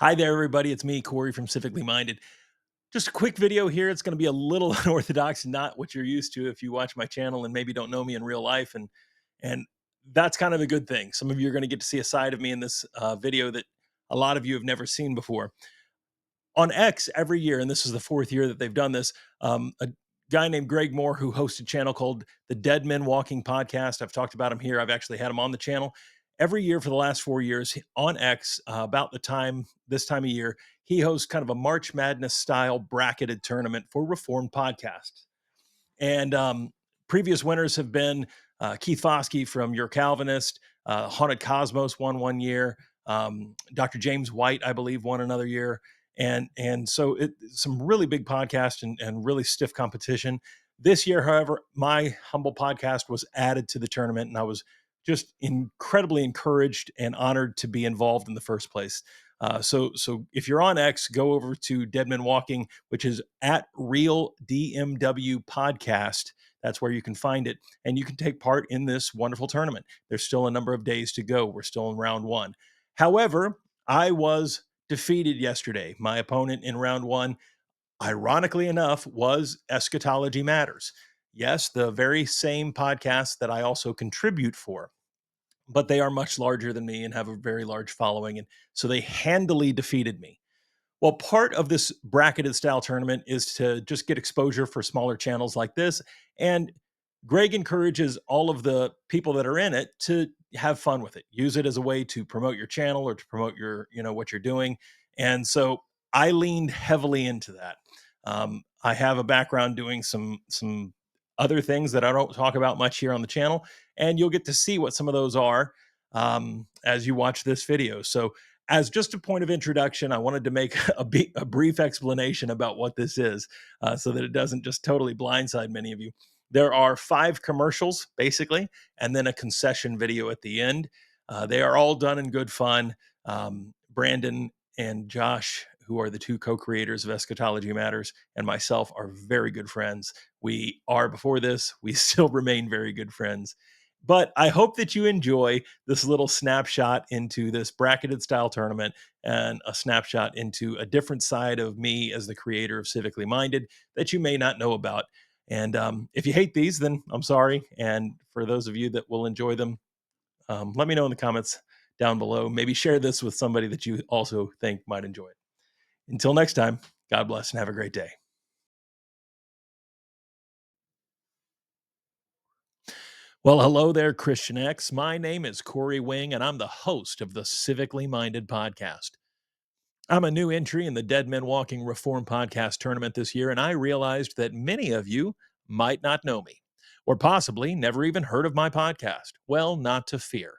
Hi there, everybody. It's me, Corey from Civically Minded. Just a quick video here. It's going to be a little unorthodox, not what you're used to if you watch my channel and maybe don't know me in real life, and that's kind of a good thing. Some of you are going to get to see a side of me in this video that a lot of you have never seen before. On X every year, and this is the fourth year that they've done this. A guy named Greg Moore, who hosts a channel called the Dead Men Walking Podcast. I've talked about him here. I've actually had him on the channel every year for the last 4 years on X. About the time this time of year, he hosts kind of a March Madness style bracketed tournament for Reformed podcasts. And previous winners have been Keith Foskey from Your Calvinist, Haunted Cosmos won one year, Dr. James White, I believe, won another year, and so some really big podcasts and really stiff competition. This year, however, my humble podcast was added to the tournament, and I was just incredibly encouraged and honored to be involved in the first place. So if you're on X, go over to Dead Men Walking, which is at Real DMW Podcast. That's where you can find it, and you can take part in this wonderful tournament. There's still a number of days to go. We're still in round one. However, I was defeated yesterday. My opponent in round one, ironically enough, was Eschatology Matters. Yes, the very same podcast that I also contribute for, but they are much larger than me and have a very large following. And so they handily defeated me. Well, part of this bracketed style tournament is to just get exposure for smaller channels like this. And Greg encourages all of the people that are in it to have fun with it. Use it as a way to promote your channel or to promote what you're doing. And so I leaned heavily into that. I have a background doing some other things that I don't talk about much here on the channel, and you'll get to see what some of those are as you watch this video. So as just a point of introduction, I wanted to make a brief explanation about what this is so that it doesn't just totally blindside many of you. There are 5 commercials, basically, and then a concession video at the end. They are all done in good fun. Brandon and Josh, who are the 2 co-creators of Eschatology Matters, and myself are very good friends. We are before this. We still remain very good friends. But I hope that you enjoy this little snapshot into this bracketed style tournament and a snapshot into a different side of me as the creator of Civically Minded that you may not know about. And if you hate these, then I'm sorry. And for those of you that will enjoy them, let me know in the comments down below. Maybe share this with somebody that you also think might enjoy it. Until next time, God bless and have a great day. Well, hello there, Christian X. My name is Corey Wing, and I'm the host of the Civically Minded podcast. I'm a new entry in the Dead Men Walking Reform podcast tournament this year, and I realized that many of you might not know me, or possibly never even heard of my podcast. Well, not to fear.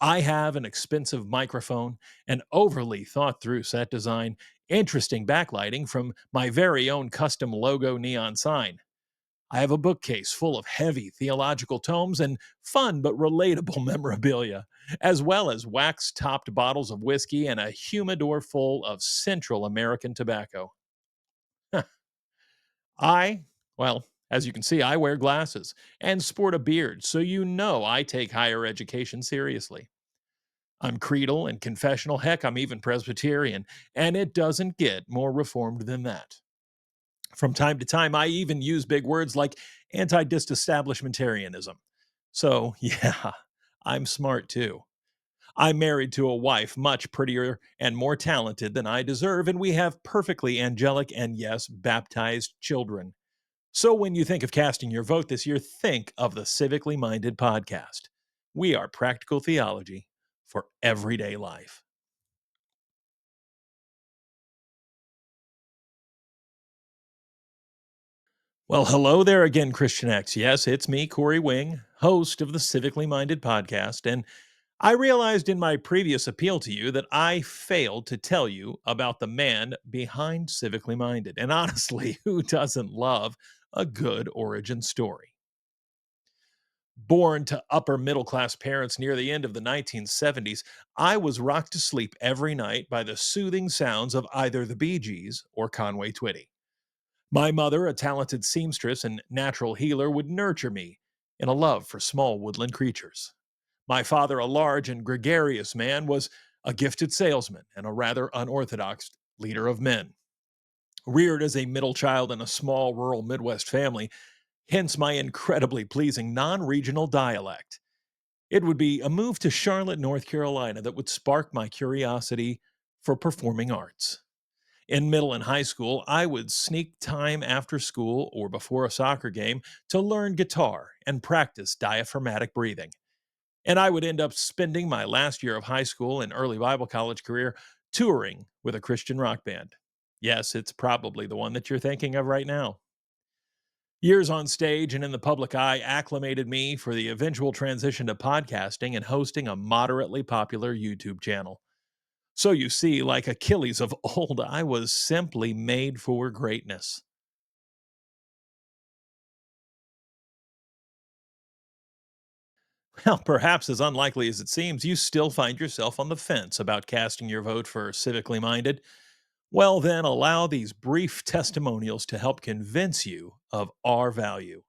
I have an expensive microphone, an overly thought through set design, interesting backlighting from my very own custom logo neon sign. I have a bookcase full of heavy theological tomes and fun but relatable memorabilia, as well as wax topped bottles of whiskey and a humidor full of Central American tobacco. I, well, as you can see, I wear glasses and sport a beard, so you know I take higher education seriously. I'm creedal and confessional, heck, I'm even Presbyterian, and it doesn't get more reformed than that. From time to time, I even use big words like anti disestablishmentarianism. So, yeah, I'm smart too. I'm married to a wife much prettier and more talented than I deserve, and we have perfectly angelic and, yes, baptized children. So, when you think of casting your vote this year, think of the Civically Minded podcast. We are practical theology for everyday life. Well, hello there again, Christian X. Yes, it's me, Corey Wing, host of the Civically Minded podcast. And I realized in my previous appeal to you that I failed to tell you about the man behind Civically Minded. And honestly, who doesn't love a good origin story? Born to upper middle class parents near the end of the 1970s, I was rocked to sleep every night by the soothing sounds of either the Bee Gees or Conway Twitty. My mother, a talented seamstress and natural healer, would nurture me in a love for small woodland creatures. My father, a large and gregarious man, was a gifted salesman, and a rather unorthodox leader of men. Reared as a middle child in a small rural Midwest family, hence my incredibly pleasing non regional dialect. It would be a move to Charlotte, North Carolina that would spark my curiosity for performing arts. In middle and high school, I would sneak time after school or before a soccer game to learn guitar and practice diaphragmatic breathing. And I would end up spending my last year of high school and early Bible college career touring with a Christian rock band. Yes, it's probably the one that you're thinking of right now. Years on stage and in the public eye acclimated me for the eventual transition to podcasting and hosting a moderately popular YouTube channel. So you see, like Achilles of old, I was simply made for greatness. Well, perhaps as unlikely as it seems, you still find yourself on the fence about casting your vote for Civically Minded. Well, then allow these brief testimonials to help convince you of our value.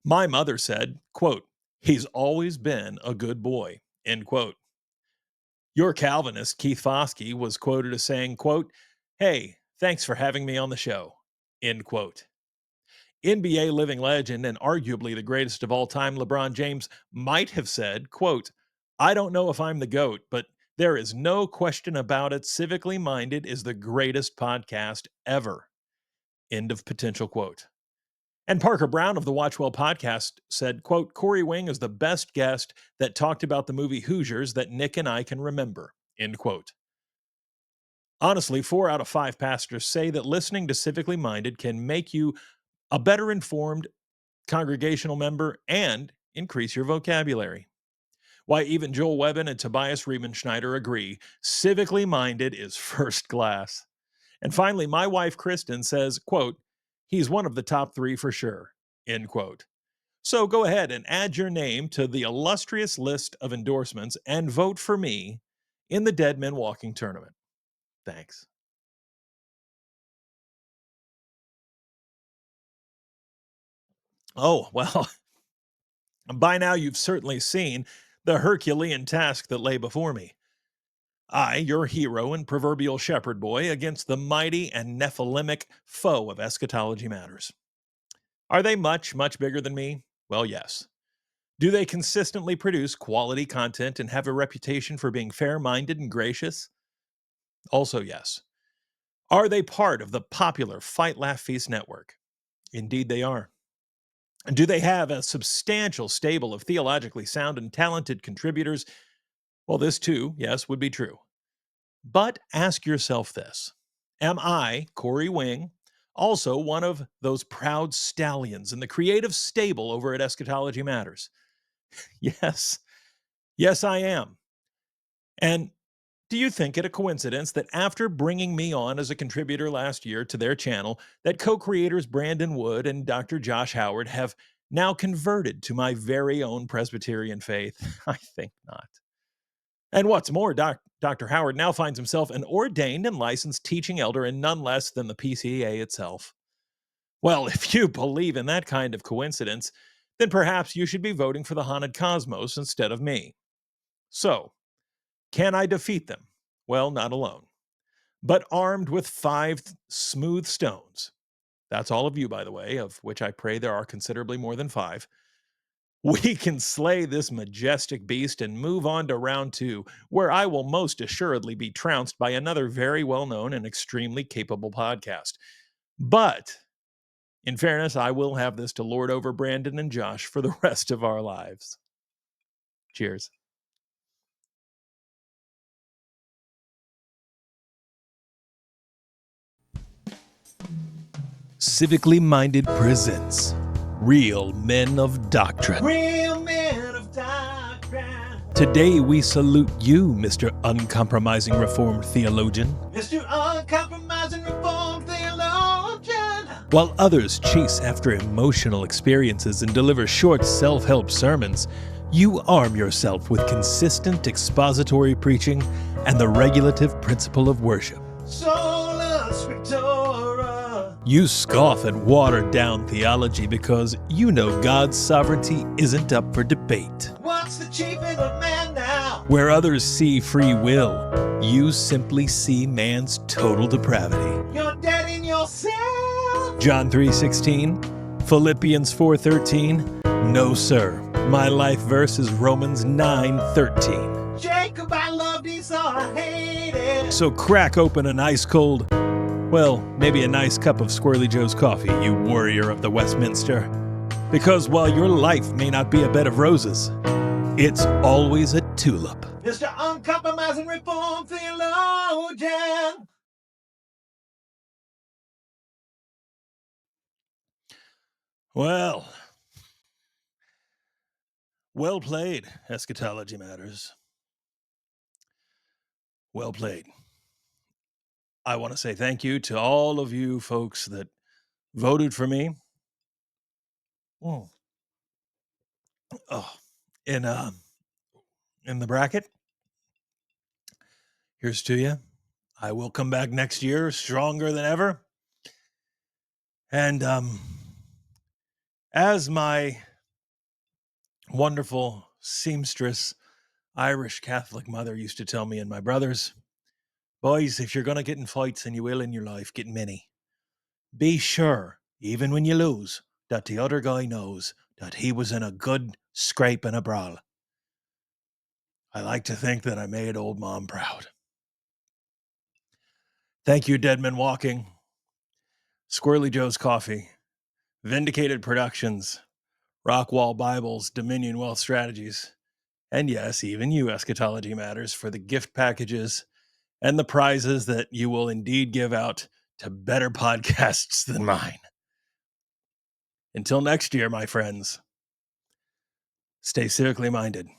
My mother said, quote, "He's always been a good boy," end quote. Your Calvinist, Keith Foskey, was quoted as saying, quote, "Hey, thanks for having me on the show," end quote. NBA living legend and arguably the greatest of all time, LeBron James, might have said, quote, "I don't know if I'm the GOAT, but there is no question about it. Civically Minded is the greatest podcast ever." End of potential quote. And Parker Brown of the Watchwell podcast said, quote, "Corey Wing is the best guest that talked about the movie Hoosiers that Nick and I can remember," end quote. Honestly, 4 out of 5 pastors say that listening to Civically Minded can make you a better informed congregational member and increase your vocabulary. Why, even Joel Webben and Tobias Riemenschneider agree Civically Minded is first class. And finally, my wife, Kristen, says, quote, "He's one of the top 3 for sure," end quote. So go ahead and add your name to the illustrious list of endorsements and vote for me in the Dead Men Walking tournament. Thanks. Oh, well, by now you've certainly seen the Herculean task that lay before me. I, your hero and proverbial shepherd boy, against the mighty and Nephilimic foe of eschatology matters. Are they much, much bigger than me? Well, yes. Do they consistently produce quality content and have a reputation for being fair minded and gracious? Also, yes. Are they part of the popular Fight, Laugh, Feast network? Indeed, they are. Do they have a substantial stable of theologically sound and talented contributors? Well, this too, yes, would be true. But ask yourself this: am I, Corey Wing, also one of those proud stallions in the creative stable over at Eschatology Matters? Yes. Yes, I am. And do you think it a coincidence that after bringing me on as a contributor last year to their channel, that co-creators Brandon Wood and Dr. Josh Howard have now converted to my very own Presbyterian faith? I think not. And what's more, Dr. Howard now finds himself an ordained and licensed teaching elder in none less than the PCA itself. Well, if you believe in that kind of coincidence, then perhaps you should be voting for the haunted cosmos instead of me. So, can I defeat them? Well, not alone, but armed with 5 smooth stones. That's all of you, by the way, of which I pray there are considerably more than 5. We can slay this majestic beast and move on to round 2, where I will most assuredly be trounced by another very well known and extremely capable podcast. But in fairness, I will have this to lord over Brandon and Josh for the rest of our lives. Cheers. Civically Minded presents Real Men of Doctrine. Real men of doctrine. Today we salute you, Mr. Uncompromising Reformed Theologian. Mr. Uncompromising Reformed Theologian. While others chase after emotional experiences and deliver short self-help sermons, you arm yourself with consistent expository preaching and the regulative principle of worship. Sola Scriptura. You scoff at watered-down theology because you know God's sovereignty isn't up for debate. What's the chief end of man now? Where others see free will, you simply see man's total depravity. You're dead in yourself. John 3:16, Philippians 4:13. No, sir. My life verse is Romans 9:13. Jacob, I loved Esau, I hated. So crack open an ice cold, well, maybe a nice cup of Squirrely Joe's coffee, you warrior of the Westminster. Because while your life may not be a bed of roses, it's always a tulip. Mr. Uncompromising Reform Theologian. Well played, Eschatology Matters. Well played. I want to say thank you to all of you folks that voted for me. Oh, in the bracket. Here's to you. I will come back next year stronger than ever. And as my wonderful seamstress Irish Catholic mother used to tell me and my brothers, boys, if you're going to get in fights, and you will in your life, get many. Be sure, even when you lose, that the other guy knows that he was in a good scrape and a brawl. I like to think that I made old mom proud. Thank you, Deadman Walking, Squirrely Joe's Coffee, Vindicated Productions, Rockwall Bibles, Dominion Wealth Strategies, and yes, even you, Eschatology Matters, for the gift packages and the prizes that you will indeed give out to better podcasts than mine. Until next year, my friends, stay civically minded.